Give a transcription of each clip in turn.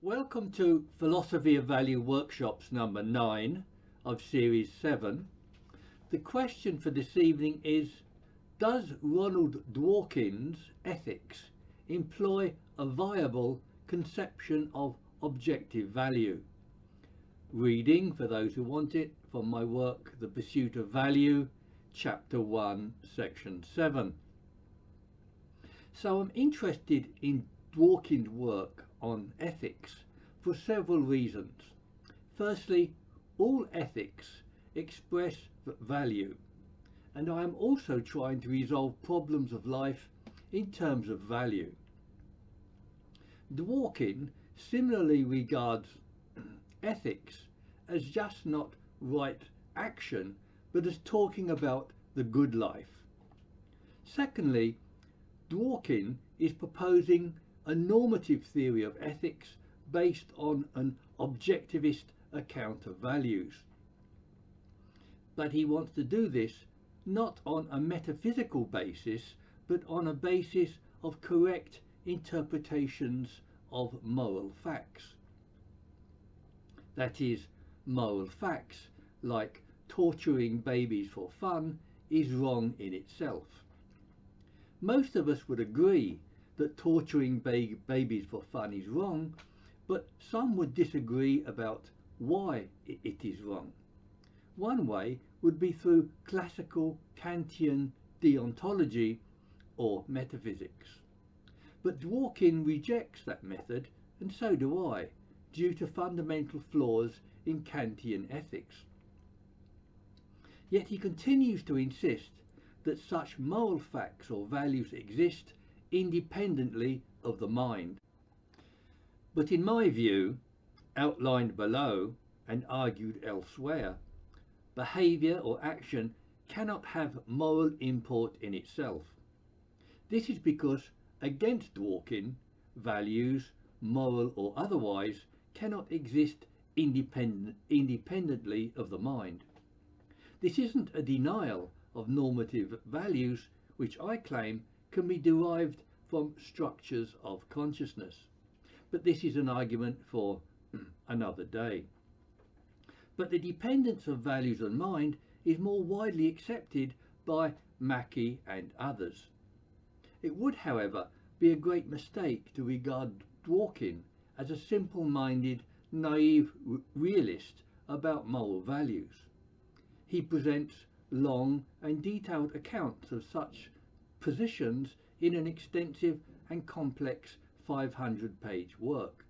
Welcome to Philosophy of Value Workshops number 9 of Series 7. The question for this evening is, does Ronald Dworkin's ethics employ a viable conception of objective value? Reading, for those who want it, from my work The Pursuit of Value, Chapter 1, Section 7. So I'm interested in Dworkin's work on ethics for several reasons. Firstly, all ethics express value, and I am also trying to resolve problems of life in terms of value. Dworkin similarly regards ethics as just not right action, but as talking about the good life. Secondly, Dworkin is proposing a normative theory of ethics based on an objectivist account of values. But he wants to do this not on a metaphysical basis, but on a basis of correct interpretations of moral facts. That is, moral facts like torturing babies for fun is wrong in itself. Most of us would agree that torturing babies for fun is wrong, but some would disagree about why it is wrong. One way would be through classical Kantian deontology or metaphysics. But Dworkin rejects that method, and so do I, due to fundamental flaws in Kantian ethics. Yet he continues to insist that such moral facts or values exist independently of the mind. But in my view, outlined below and argued elsewhere, behaviour or action cannot have moral import in itself. This is because, against Dworkin, values, moral or otherwise, cannot exist independently of the mind. This isn't a denial of normative values, which I claim can be derived from structures of consciousness. But this is an argument for another day. But the dependence of values on mind is more widely accepted by Mackey and others. It would, however, be a great mistake to regard Dworkin as a simple-minded, naive realist about moral values. He presents long and detailed accounts of such positions in an extensive and complex 500-page work.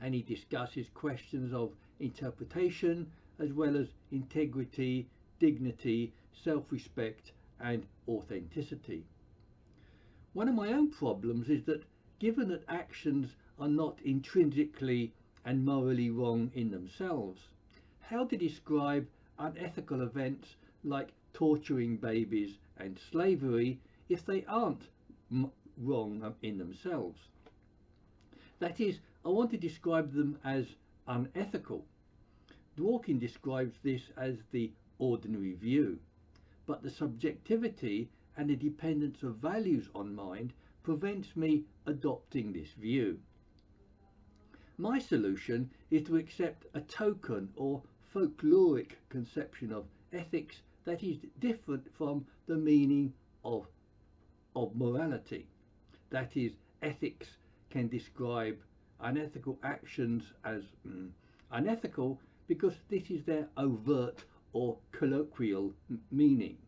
And he discusses questions of interpretation as well as integrity, dignity, self-respect and authenticity. One of my own problems is that, given that actions are not intrinsically and morally wrong in themselves, how to describe unethical events like torturing babies and slavery if they aren't wrong in themselves? That is, I want to describe them as unethical. Dworkin describes this as the ordinary view, but the subjectivity and the dependence of values on mind prevents me adopting this view. My solution is to accept a token or folkloric conception of ethics that is different from the meaning of morality. That is, ethics can describe unethical actions as unethical because this is their overt or colloquial meaning.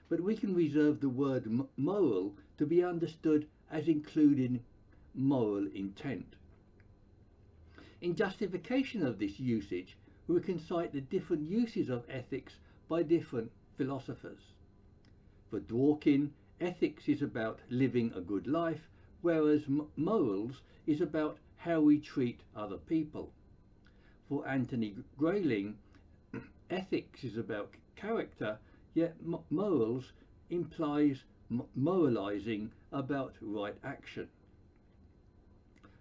But we can reserve the word moral to be understood as including moral intent. In justification of this usage, we can cite the different uses of ethics by different philosophers. For Dworkin, ethics is about living a good life, whereas morals is about how we treat other people. For Anthony Grayling, ethics is about character, yet morals implies moralizing about right action.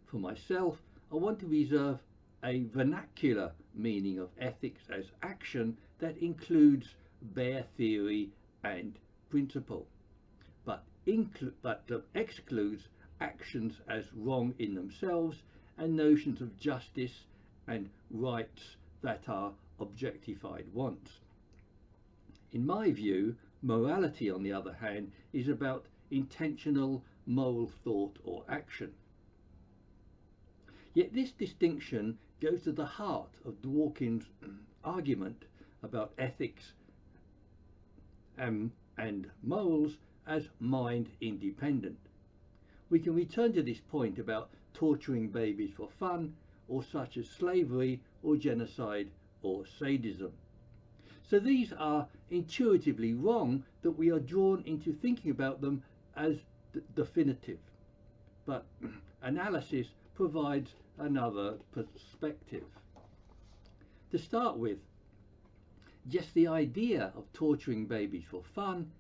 For myself, I want to reserve a vernacular meaning of ethics as action that includes bare theory and principle, but excludes actions as wrong in themselves and notions of justice and rights that are objectified wants. In my view, morality, on the other hand, is about intentional moral thought or action. Yet this distinction goes to the heart of Dworkin's argument about ethics and morals as mind independent. We can return to this point about torturing babies for fun, or such as slavery or genocide or sadism. So these are intuitively wrong, that we are drawn into thinking about them as definitive. But analysis provides another perspective. To start with, just the idea of torturing babies for fun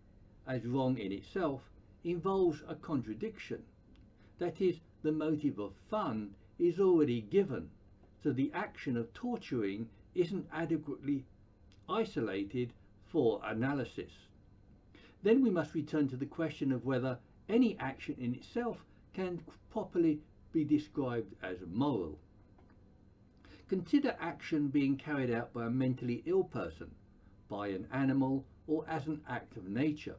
as wrong in itself involves a contradiction. That is, the motive of fun is already given, so the action of torturing isn't adequately isolated for analysis. Then we must return to the question of whether any action in itself can properly be described as moral. Consider action being carried out by a mentally ill person, by an animal, or as an act of nature.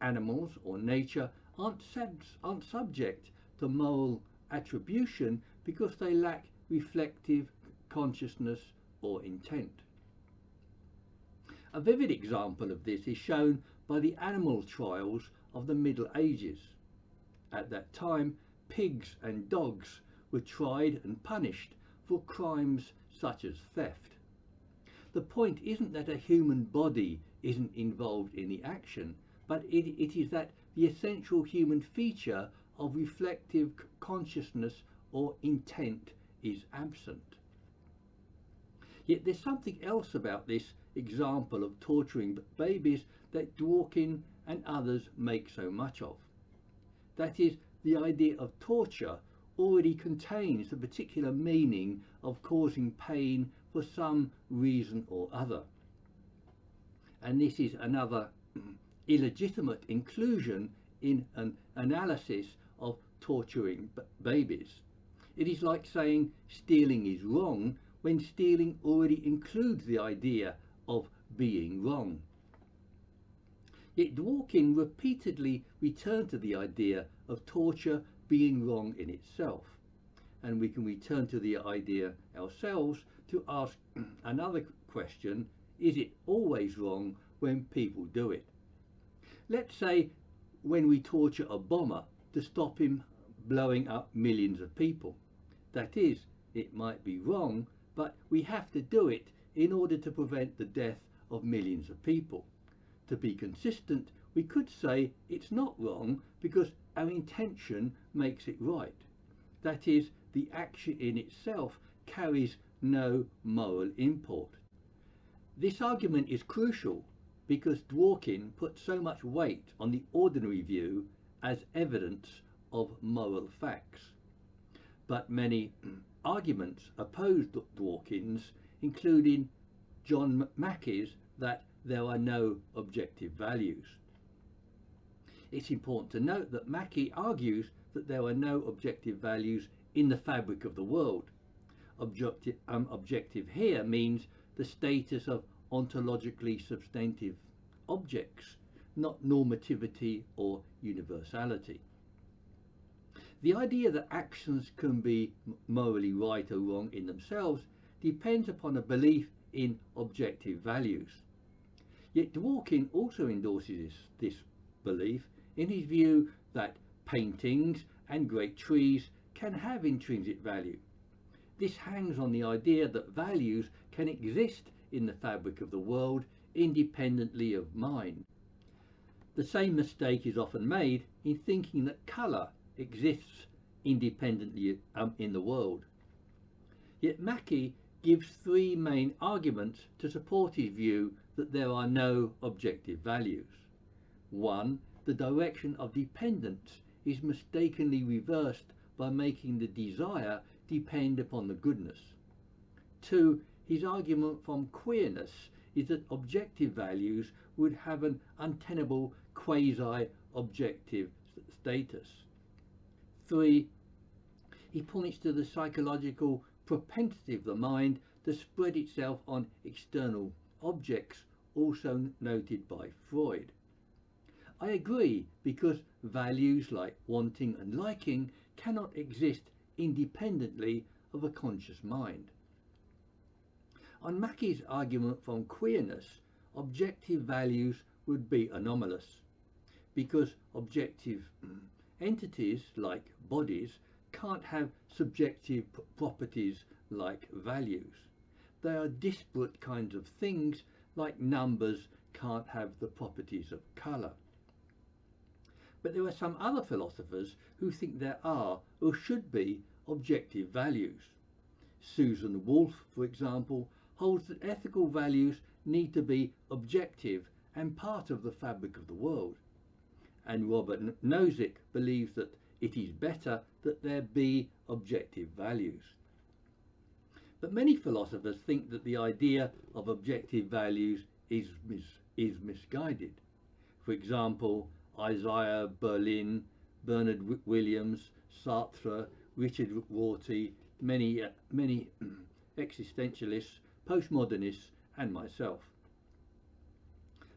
Animals or nature aren't subject to moral attribution because they lack reflective consciousness or intent. A vivid example of this is shown by the animal trials of the Middle Ages. At that time, pigs and dogs were tried and punished for crimes such as theft. The point isn't that a human body isn't involved in the action, but it is that the essential human feature of reflective consciousness or intent is absent. Yet there's something else about this example of torturing babies that Dworkin and others make so much of. That is, the idea of torture already contains the particular meaning of causing pain for some reason or other. And this is another illegitimate inclusion in an analysis of torturing babies. It is like saying stealing is wrong when stealing already includes the idea of being wrong. Yet Dworkin repeatedly returned to the idea of torture being wrong in itself, and we can return to the idea ourselves to ask another question: is it always wrong when people do it? Let's say when we torture a bomber to stop him blowing up millions of people. That is, it might be wrong, but we have to do it in order to prevent the death of millions of people. To be consistent, we could say it's not wrong because our intention makes it right. That is, the action in itself carries no moral import. This argument is crucial because Dworkin put so much weight on the ordinary view as evidence of moral facts. But many arguments oppose Dworkin's, including John Mackey's that there are no objective values. It's important to note that Mackey argues that there are no objective values in the fabric of the world. Objective here means the status of ontologically substantive objects, not normativity or universality. The idea that actions can be morally right or wrong in themselves depends upon a belief in objective values. Yet Dworkin also endorses this belief in his view that paintings and great trees can have intrinsic value. This hangs on the idea that values can exist in the fabric of the world independently of mind. The same mistake is often made in thinking that colour exists independently in the world. Yet Mackey gives three main arguments to support his view that there are no objective values. 1. The direction of dependence is mistakenly reversed by making the desire depend upon the goodness. 2. His argument from queerness is that objective values would have an untenable quasi-objective status. 3. He points to the psychological propensity of the mind to spread itself on external objects, also noted by Freud. I agree, because values like wanting and liking cannot exist independently of a conscious mind. On Mackie's argument from queerness, objective values would be anomalous, because objective entities like bodies can't have subjective properties like values. They are disparate kinds of things, like numbers can't have the properties of colour. But there are some other philosophers who think there are, or should be, objective values. Susan Wolfe, for example, holds that ethical values need to be objective and part of the fabric of the world. And Robert Nozick believes that it is better that there be objective values. But many philosophers think that the idea of objective values is misguided. For example, Isaiah Berlin, Bernard Williams, Sartre, Richard Rorty, many existentialists, postmodernists, and myself.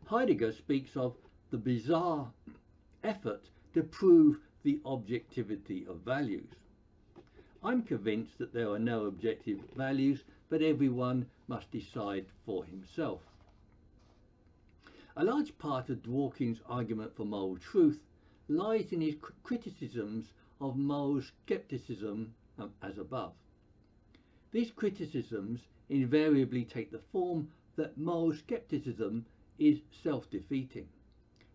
Heidegger speaks of the bizarre effort to prove the objectivity of values. I'm convinced that there are no objective values, but everyone must decide for himself. A large part of Dworkin's argument for moral truth lies in his criticisms of moral skepticism as above. These criticisms invariably take the form that moral skepticism is self-defeating.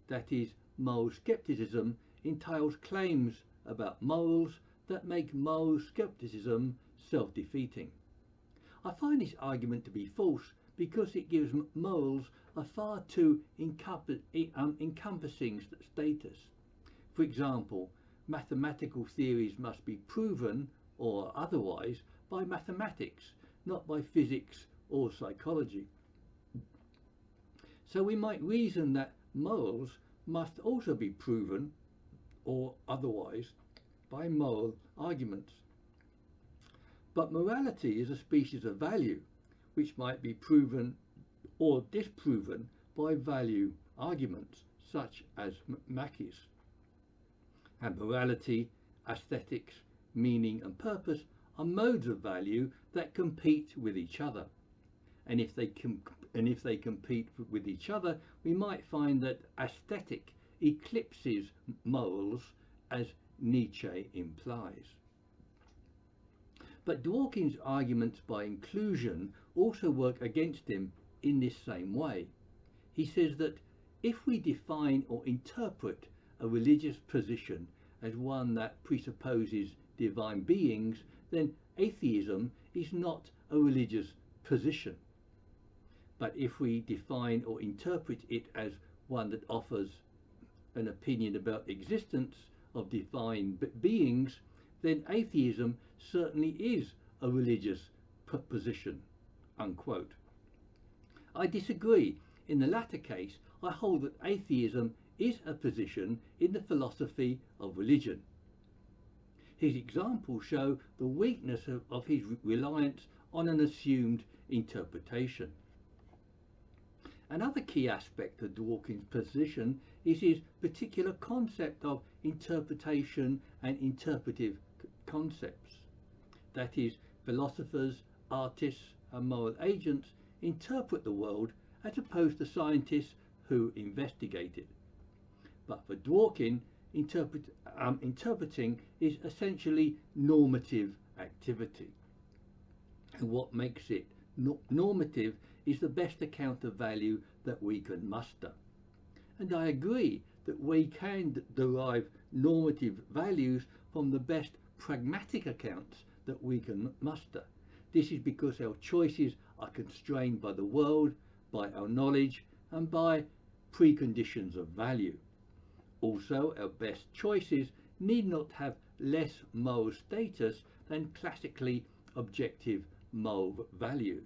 That is, moral skepticism entails claims about morals that make moral skepticism self-defeating. I find this argument to be false because it gives morals a far too encompassing status. For example, mathematical theories must be proven, or otherwise, by mathematics, not by physics or psychology. So we might reason that morals must also be proven, or otherwise, by moral arguments. But morality is a species of value, which might be proven or disproven by value arguments, such as Mackie's. And morality, aesthetics, meaning and purpose are modes of value that compete with each other. And if they compete with each other, we might find that aesthetic eclipses morals, as Nietzsche implies. But Dworkin's arguments by inclusion also work against him in this same way. He says that if we define or interpret a religious position as one that presupposes divine beings, then atheism is not a religious position. But if we define or interpret it as one that offers an opinion about the existence of divine beings, then atheism certainly is a religious position, unquote. I disagree. In the latter case, I hold that atheism is a position in the philosophy of religion. His examples show the weakness of his reliance on an assumed interpretation. Another key aspect of Dworkin's position is his particular concept of interpretation and interpretive concepts. That is, philosophers, artists, and moral agents interpret the world as opposed to scientists who investigate it. But for Dworkin, interpreting is essentially normative activity. And what makes it normative is the best account of value that we can muster. And I agree that we can derive normative values from the best pragmatic accounts that we can muster. This is because our choices are constrained by the world, by our knowledge, and by preconditions of value. Also, our best choices need not have less moral status than classically objective moral values.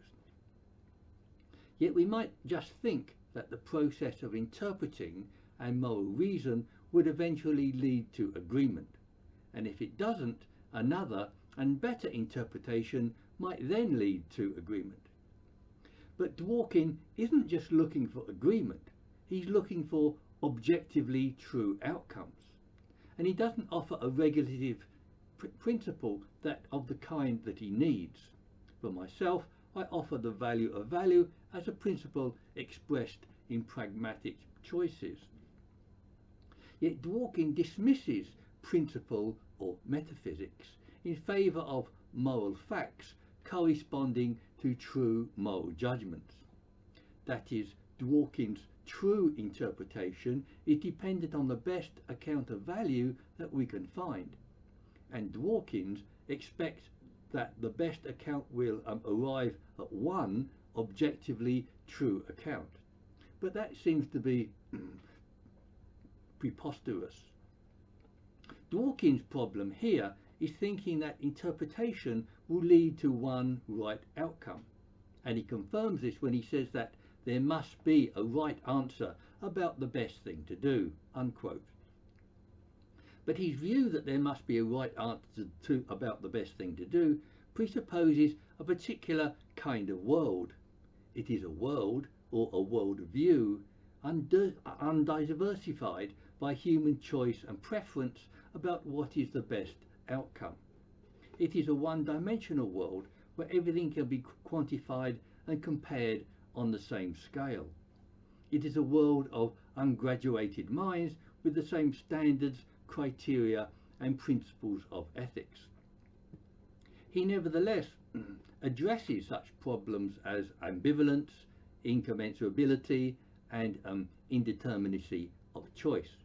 Yet we might just think that the process of interpreting and moral reason would eventually lead to agreement, and if it doesn't, another and better interpretation might then lead to agreement. But Dworkin isn't just looking for agreement, he's looking for objectively true outcomes. And he doesn't offer a regulative principle that of the kind that he needs. For myself, I offer the value of value as a principle expressed in pragmatic choices. Yet Dworkin dismisses principle or metaphysics in favour of moral facts corresponding to true moral judgments. That is, Dworkin's true interpretation is dependent on the best account of value that we can find, and Dworkin's expects that the best account will arrive at one objectively true account. But that seems to be preposterous. Dworkin's problem here is thinking that interpretation will lead to one right outcome, and he confirms this when he says that there must be a right answer about the best thing to do, unquote. But his view that there must be a right answer about the best thing to do presupposes a particular kind of world. It is a world, or a world view, undiversified by human choice and preference about what is the best outcome. It is a one-dimensional world where everything can be quantified and compared on the same scale. It is a world of ungraduated minds with the same standards, criteria and principles of ethics. He nevertheless addresses such problems as ambivalence, incommensurability and indeterminacy of choice.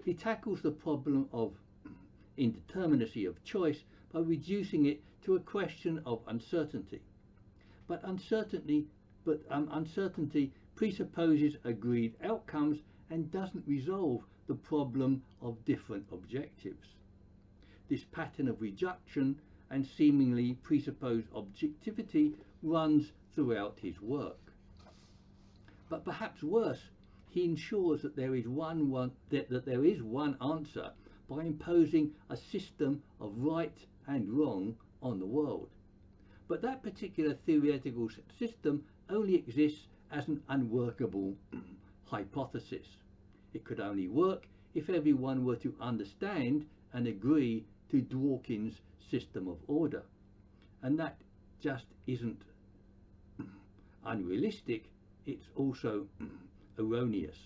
He tackles the problem of indeterminacy of choice by reducing it to a question of uncertainty. But uncertainty presupposes agreed outcomes and doesn't resolve the problem of different objectives. This pattern of reduction and seemingly presupposed objectivity runs throughout his work. But perhaps worse, he ensures that there is one answer by imposing a system of right and wrong on the world. But that particular theoretical system only exists as an unworkable hypothesis. It could only work if everyone were to understand and agree to Dworkin's system of order. And that just isn't unrealistic, it's also erroneous.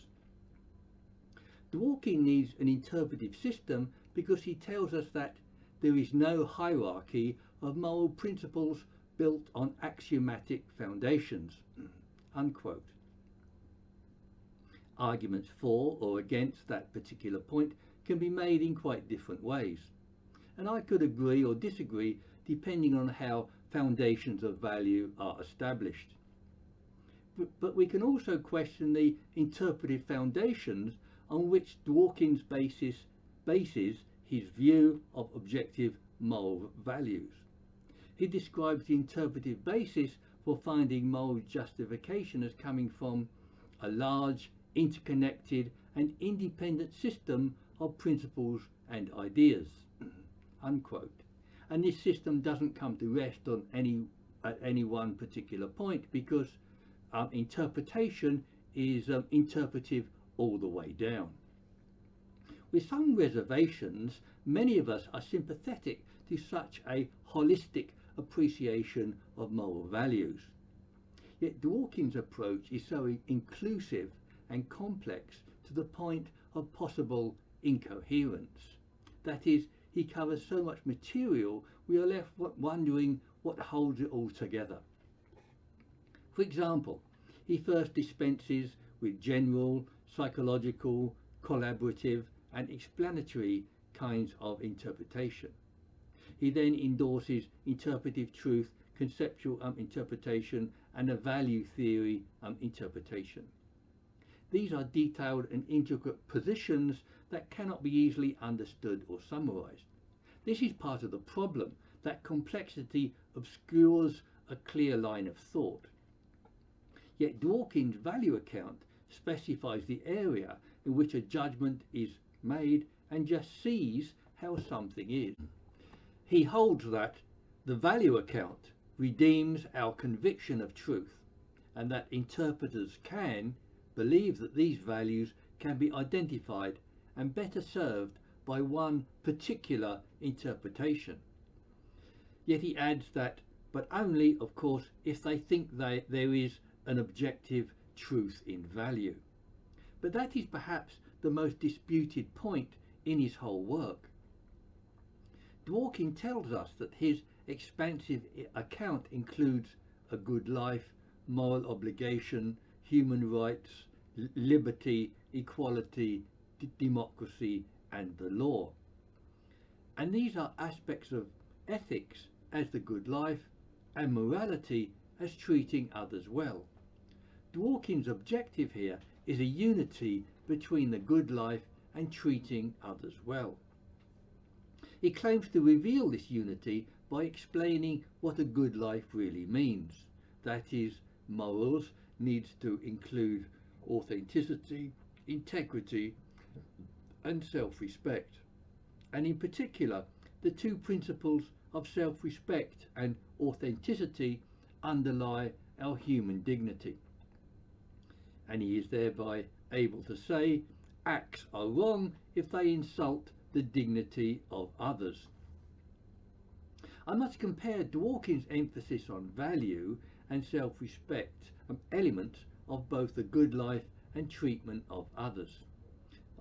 Dworkin needs an interpretive system because he tells us that there is no hierarchy of moral principles built on axiomatic foundations, unquote. Arguments for or against that particular point can be made in quite different ways, and I could agree or disagree depending on how foundations of value are established. But we can also question the interpretive foundations on which Dworkin's bases his view of objective moral values. He describes the interpretive basis for finding moral justification as coming from a large, interconnected and independent system of principles and ideas, unquote. And this system doesn't come to rest on at any one particular point, because interpretation is interpretive all the way down. With some reservations, many of us are sympathetic to such a holistic appreciation of moral values. Yet Dworkin's approach is so inclusive and complex to the point of possible incoherence. That is, he covers so much material we are left wondering what holds it all together. For example, he first dispenses with general, psychological, collaborative and explanatory kinds of interpretation. He then endorses interpretive truth, conceptual interpretation and a value theory interpretation. These are detailed and intricate positions that cannot be easily understood or summarized. This is part of the problem, that complexity obscures a clear line of thought. Yet Dworkin's value account specifies the area in which a judgment is made and just sees how something is. He holds that the value account redeems our conviction of truth, and that interpreters can believe that these values can be identified and better served by one particular interpretation. Yet he adds that, but only, of course, if they think there is an objective truth in value. But that is perhaps the most disputed point in his whole work. Dworkin tells us that his expansive account includes a good life, moral obligation, human rights, liberty, equality, democracy, and the law. And these are aspects of ethics as the good life and morality as treating others well. Dworkin's objective here is a unity between the good life and treating others well. He claims to reveal this unity by explaining what a good life really means. That is, morals needs to include authenticity, integrity, and self-respect. And in particular, the two principles of self-respect and authenticity underlie our human dignity. And he is thereby able to say acts are wrong if they insult the dignity of others. I must compare Dworkin's emphasis on value and self-respect, elements of both the good life and treatment of others.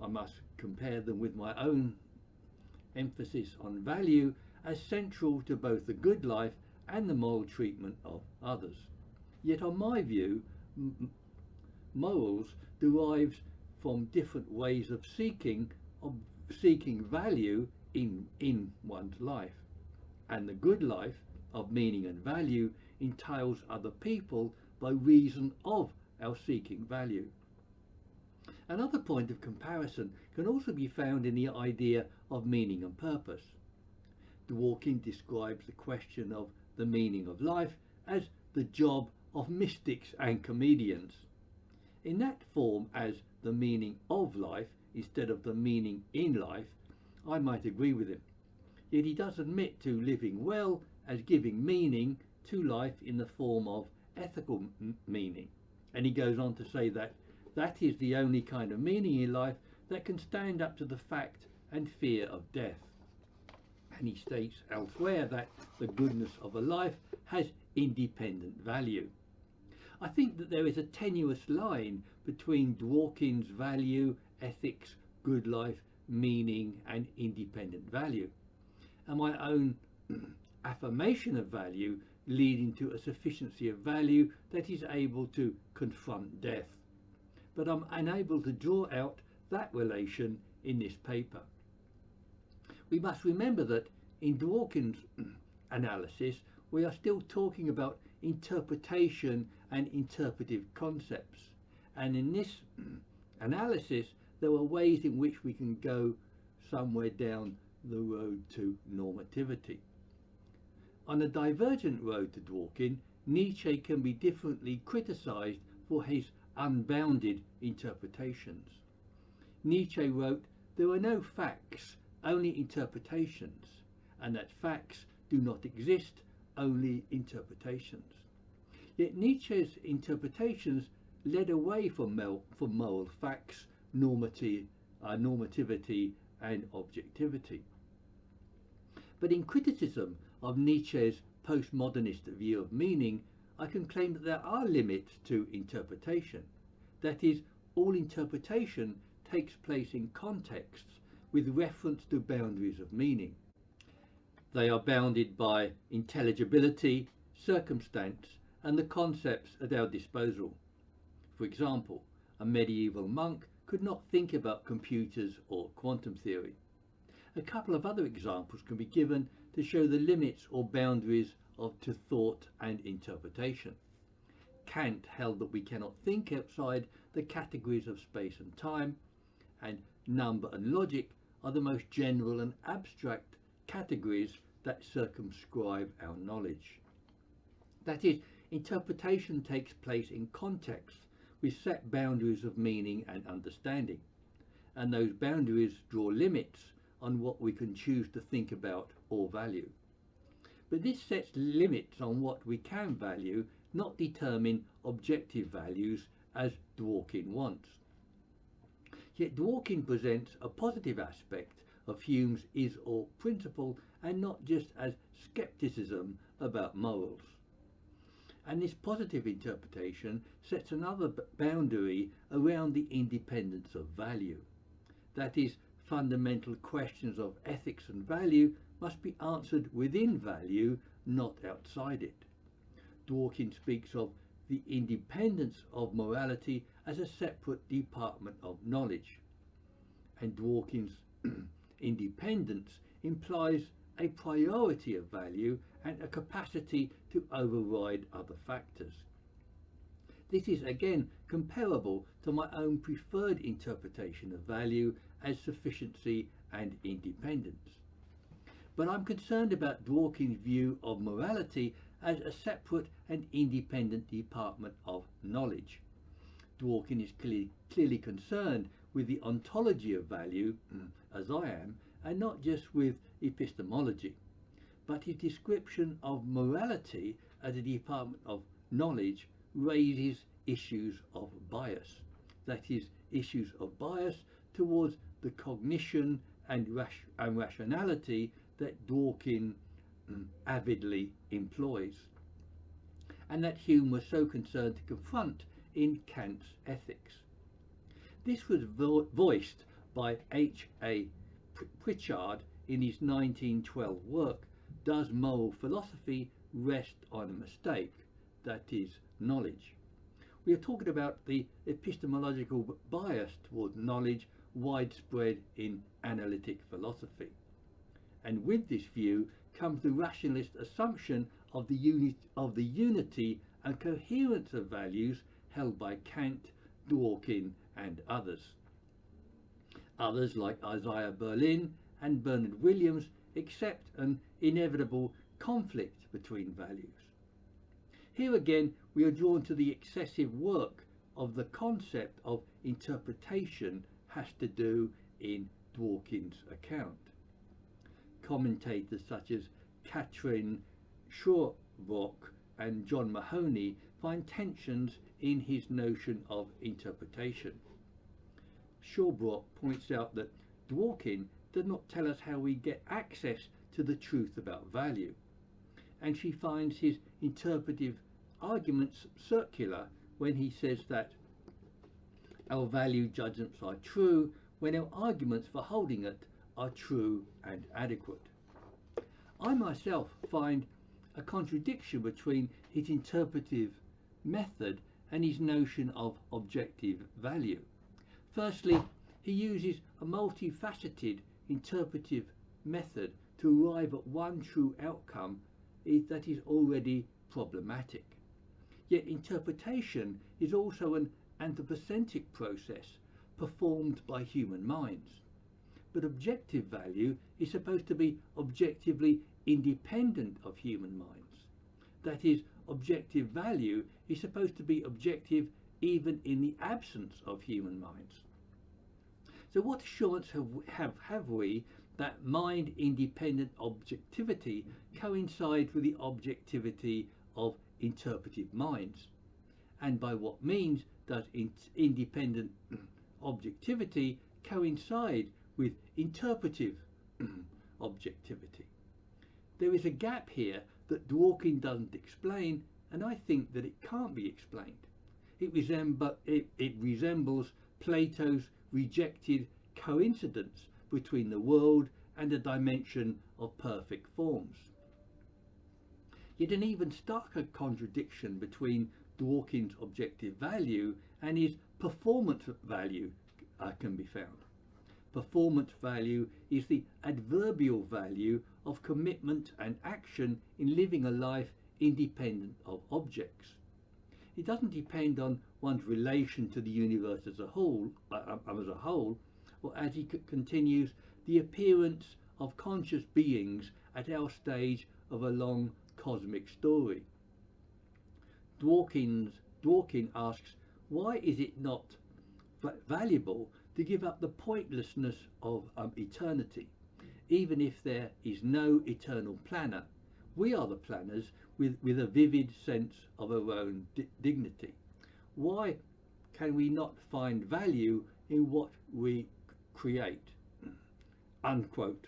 I must compare them with my own emphasis on value as central to both the good life and the moral treatment of others. Yet on my view, morals derives from different ways of seeking value in one's life, and the good life of meaning and value entails other people by reason of our seeking value. Another point of comparison can also be found in the idea of meaning and purpose. Dworkin describes the question of the meaning of life as the job of mystics and comedians. In that form as the meaning of life instead of the meaning in life, I might agree with him. Yet he does admit to living well as giving meaning to life in the form of ethical meaning. And he goes on to say that that is the only kind of meaning in life that can stand up to the fact and fear of death. And he states elsewhere that the goodness of a life has independent value. I think that there is a tenuous line between Dworkin's value, ethics, good life, meaning and independent value, and my own affirmation of value leading to a sufficiency of value that is able to confront death. But I'm unable to draw out that relation in this paper. We must remember that in Dworkin's analysis, we are still talking about interpretation and interpretive concepts. And in this analysis, there are ways in which we can go somewhere down the road to normativity. On a divergent road to Dworkin, Nietzsche can be differently criticized for his unbounded interpretations. Nietzsche wrote, "There are no facts, only interpretations, and that facts do not exist, only interpretations." Yet Nietzsche's interpretations led away from moral facts, normativity and objectivity. But in criticism of Nietzsche's postmodernist view of meaning, I can claim that there are limits to interpretation. That is, all interpretation takes place in contexts with reference to boundaries of meaning. They are bounded by intelligibility, circumstance, and the concepts at our disposal. For example, a medieval monk could not think about computers or quantum theory. A couple of other examples can be given to show the limits or boundaries to thought and interpretation. Kant held that we cannot think outside the categories of space and time, and number and logic are the most general and abstract categories that circumscribe our knowledge. That is, interpretation takes place in context with set boundaries of meaning and understanding, and those boundaries draw limits on what we can choose to think about or value. But this sets limits on what we can value, not determine objective values as Dworkin wants. Yet Dworkin presents a positive aspect of Hume's is-or principle, and not just as skepticism about morals. And this positive interpretation sets another boundary around the independence of value. That is, fundamental questions of ethics and value must be answered within value, not outside it. Dworkin speaks of the independence of morality as a separate department of knowledge, and Dworkin's independence implies a priority of value and a capacity to override other factors. This is again comparable to my own preferred interpretation of value as sufficiency and independence. But I'm concerned about Dworkin's view of morality as a separate and independent department of knowledge. Dworkin is clearly concerned with the ontology of value, as I am, and not just with epistemology. But his description of morality as a department of knowledge raises issues of bias. That is, issues of bias towards the cognition and rationality that Dworkin avidly employs, and that Hume was so concerned to confront in Kant's Ethics. This was voiced by H.A. Pritchard in his 1912 work, Does Moral Philosophy Rest on a Mistake? That is, knowledge. We are talking about the epistemological bias toward knowledge widespread in analytic philosophy. And with this view comes the rationalist assumption of the unity and coherence of values held by Kant, Dworkin and others. Others like Isaiah Berlin and Bernard Williams accept an inevitable conflict between values. Here again we are drawn to the excessive work of the concept of interpretation has to do in Dworkin's account. Commentators such as Katrin Shawbrock and John Mahoney find tensions in his notion of interpretation. Shawbrock points out that Dworkin does not tell us how we get access to the truth about value, and she finds his interpretive arguments circular when he says that our value judgments are true when our arguments for holding it are true and adequate. I myself find a contradiction between his interpretive method and his notion of objective value. Firstly, he uses a multifaceted interpretive method to arrive at one true outcome that is already problematic. Yet interpretation is also an anthropocentric process performed by human minds. But objective value is supposed to be objectively independent of human minds. That is, objective value is supposed to be objective even in the absence of human minds. So what assurance have we that mind-independent objectivity coincides with the objectivity of interpretive minds? And by what means does independent objectivity coincide with interpretive objectivity? There is a gap here that Dworkin doesn't explain, and I think that it can't be explained. It resembles Plato's rejected coincidence between the world and a dimension of perfect forms. Yet an even starker contradiction between Dworkin's objective value and his performance value can be found. Performance value is the adverbial value of commitment and action in living a life independent of objects. It doesn't depend on one's relation to the universe as a whole, or as he continues, the appearance of conscious beings at our stage of a long cosmic story. Dworkin asks, why is it not valuable to give up the pointlessness of eternity? Even if there is no eternal planner, we are the planners with a vivid sense of our own dignity. Why can we not find value in what we create? Unquote.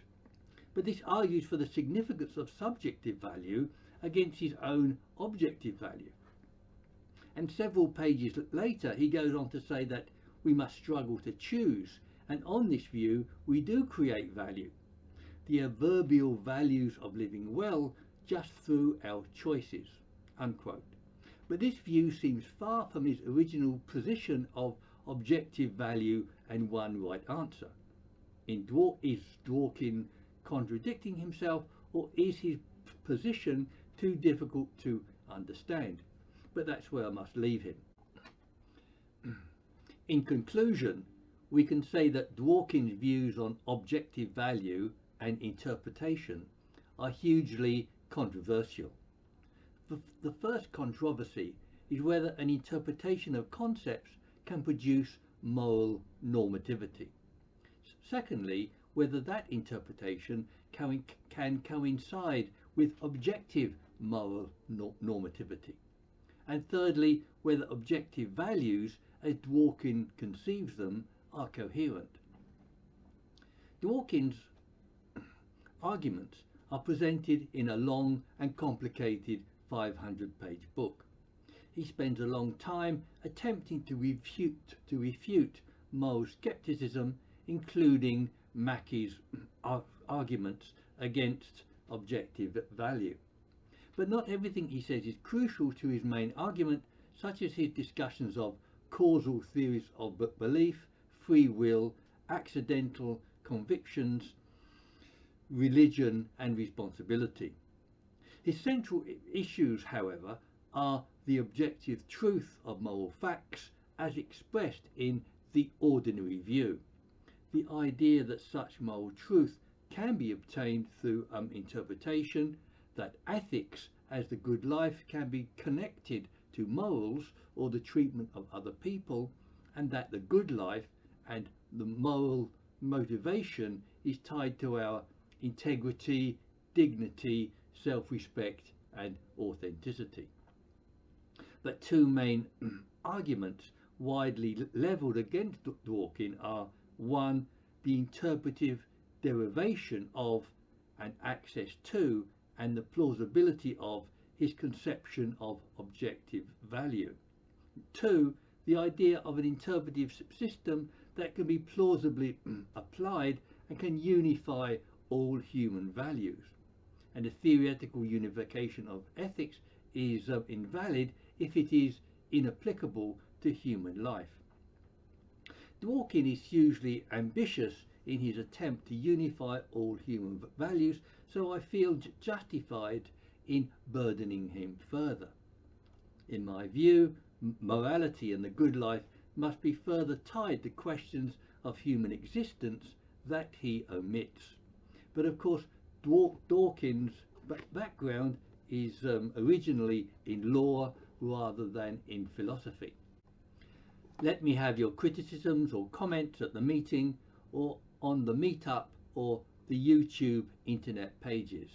But this argues for the significance of subjective value against his own objective value. And several pages later he goes on to say that we must struggle to choose, and on this view we do create value, the adverbial values of living well, just through our choices. Unquote. But this view seems far from his original position of objective value and one right answer. Is Dworkin contradicting himself, or is his position too difficult to understand? But that's where I must leave him. In conclusion, we can say that Dworkin's views on objective value and interpretation are hugely controversial. The first controversy is whether an interpretation of concepts can produce moral normativity. Secondly, whether that interpretation can coincide with objective moral normativity. And thirdly, whether objective values, as Dworkin conceives them, are coherent. Dworkin's arguments are presented in a long and complicated 500-page book. He spends a long time attempting to refute moral skepticism, including Mackey's arguments against objective value. But not everything he says is crucial to his main argument, such as his discussions of causal theories of belief, free will, accidental convictions, religion and responsibility. His central issues, however, are the objective truth of moral facts as expressed in the ordinary view, the idea that such moral truth can be obtained through interpretation, that ethics as the good life can be connected to morals or the treatment of other people, and that the good life and the moral motivation is tied to our integrity, dignity, self-respect and authenticity. But two main arguments widely levelled against Dworkin are: one, the interpretive derivation of and access to and the plausibility of his conception of objective value; two, the idea of an interpretive system that can be plausibly applied and can unify all human values. And a theoretical unification of ethics is invalid if it is inapplicable to human life. Dworkin is hugely ambitious in his attempt to unify all human values, so I feel justified in burdening him further. In my view, morality and the good life must be further tied to questions of human existence that he omits. But of course, Dworkin's background is originally in law rather than in philosophy. Let me have your criticisms or comments at the meeting or on the meetup or the YouTube internet pages.